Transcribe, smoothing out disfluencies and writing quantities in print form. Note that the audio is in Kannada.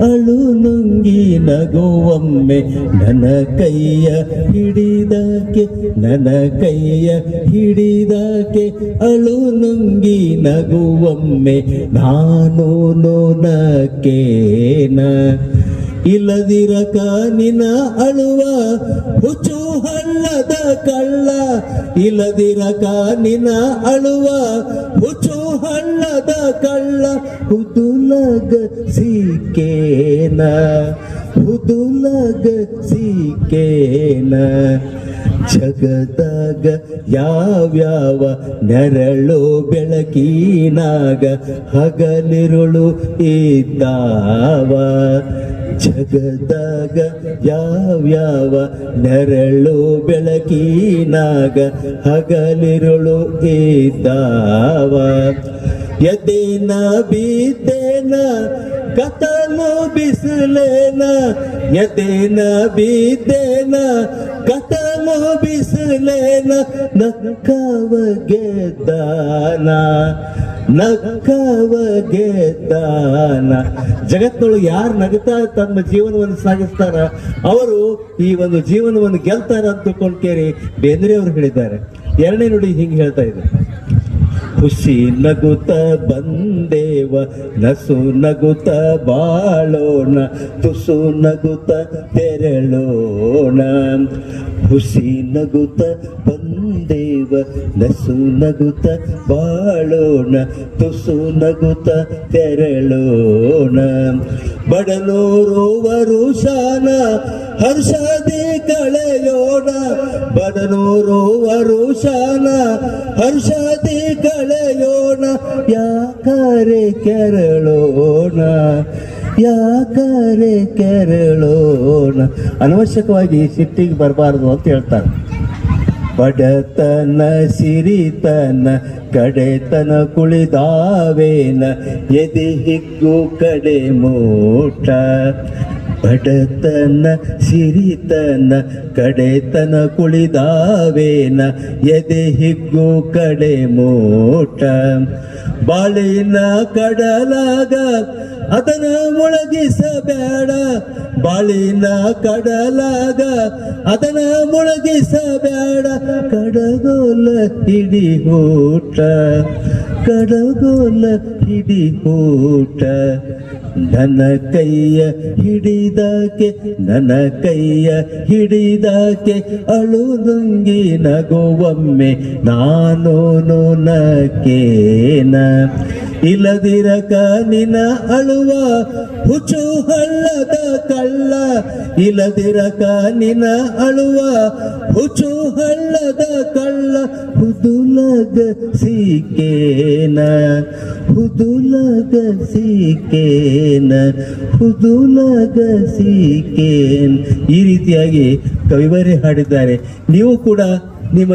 ಅಳು ನುಂಗಿ ನಗುವೊಮ್ಮೆ ನನ್ನ ಕೈಯ ಹಿಡಿದಾಕೆ ನನ್ನ ಕೈಯ ಹಿಡಿದಾಕೆ ಅಳು ನುಂಗಿ ನಗುವೊಮ್ಮೆ ನಾನು ನೋನಕೇನ ಇಲ್ಲದಿರಕ ನಿನ ಅಳುವ ಹುಚ್ಚು ಹಳ್ಳದ ಕಳ್ಳ ಇಲ್ಲದಿರಕ ನಿನ ಅಳುವ ಹುಚ್ಚು ಹಳ್ಳದ ಕಳ್ಳ ಹುದುಲಗ ಸಿಕ್ಕೇನ ಹುದುಲಗ ಸಿಕ್ಕೇನ ಜಗದಾಗ ಯಾವ್ಯಾವ ನೆರಳು ಬೆಳಕಿನಾಗ ಹಗಲಿರುಳು ಇದ್ದಾವ ಜಗದಾಗ ಯಾವ್ಯಾವ ನೆರಳು ಬೆಳಕಿನಾಗ ಹಗಲಿರುಳು ಇದ್ದಾವ ಎದ್ದೇನ ಬಿದ್ದೇನ ಕತ್ತಲು ಬಿಸಿಲೇನ ಎದ್ದೇನ ಬಿದ್ದೇನ ಕತ್ತಲು ಬಿಸಿಲೇನ ನಕ್ಕವ ಗೆದ್ದಾನ ನಕ್ಕವ ಗೆದ್ದಾನ. ಜಗತ್ತಿನೊಳಗೆ ಯಾರು ನಗುತ್ತಾ ತಮ್ಮ ಜೀವನವನ್ನು ಸಾಗಿಸ್ತಾರ ಅವರು ಈ ಒಂದು ಜೀವನವನ್ನು ಗೆಲ್ತಾರ ಅಂತ ತಿಳ್ಕೊಂಡ್ಕೇರಿ ಬೇಂದ್ರೆ ಅವರು ಹೇಳಿದ್ದಾರೆ. ಎರಡನೇ ನುಡಿ ಹಿಂಗೆ ಹೇಳ್ತಾ ಇದೆ, ಖುಷಿ ನಗುತ್ತ ಬಂದೇವ ನಸು ನಗುತ್ತ ಬಾಳೋಣ ತುಸು ನಗುತ್ತ ತೆರಳೋಣ. ಖುಷಿ ನಗುತ್ತ ಬಂದೇವ ನಸು ನಗುತ್ತ ಬಾಳೋಣ ತುಸು ನಗುತ್ತ ತೆರಳೋಣ. ಬಡನೂರು ವರುಷಾನ ಹರ್ಷದಿ ಕಳೆಯೋಣ ಬಡನೂರು ವರುಷಾನ ಹರ್ಷದಿ ಕಳೆಯೋಣ. ಯಾಕರೆ ಕೆರಳೋಣ ಯಾಕರೆ ಕೆರಳೋಣ. ಅನವಶ್ಯಕವಾಗಿ ಸಿಟ್ಟಿಗೆ ಬರಬಾರ್ದು ಅಂತ ಹೇಳ್ತಾರೆ. ಬಡತನ ಸಿರಿತನ ಕಡೆತನ ಕುಳಿದಾವೇನ ಎದೆ ಹಿಗ್ಗು ಕಡೆ ಮೂಟ. ಬಡತನ ಸಿರಿತನ ಕಡೆತನ ಕುಳಿದಾವೇನ ಎದೆ ಹಿಗ್ಗು ಕಡೆ ಮೂಟ. ಬಾಳಿನ ಕಡಲಾಗ ಅದನ್ನ ಮುಳಗಿಸಬೇಡ ಬಾಳಿನ ಕಡಲಾಗ ಅದನ್ನ ಮುಳಗಿಸಬೇಡ. ಕಡಗೋಲ ಹಿಡಿ ಊಟ ಕಡಗೋಲ ಹಿಡಿ ಊಟ. ನನ್ನ ಕೈಯ ಹಿಡಿದಾಕೆ ನನ್ನ ಕೈಯ ಹಿಡಿದಾಕೆ ಅಳು ನುಂಗಿ ನಗುವೊಮ್ಮೆ ನಾನು ನೋನಕೇನ ಇಲ್ಲದಿರಕ ನಿನ ಅಳುವ ಹುಚ್ಚು ಹಳ್ಳದ ಕಳ್ಳ ಇಲ್ಲದಿರಕ ನಿನ ಅಳುವ ಹುಚ್ಚು ಹಳ್ಳದ ಕಳ್ಳ. ಹುದುಲಗ ಸಿಕ್ಕೇನ ಹುದುಲಗ ಸಿಕ್ಕೇನ ಹುದುಲಗ ಸಿಕ್ಕೇನ್. ಈ ರೀತಿಯಾಗಿ ಕವಿವರೇ ಹಾಡಿದ್ದಾರೆ. ನೀವು ಕೂಡ ನಿಮ್ಮ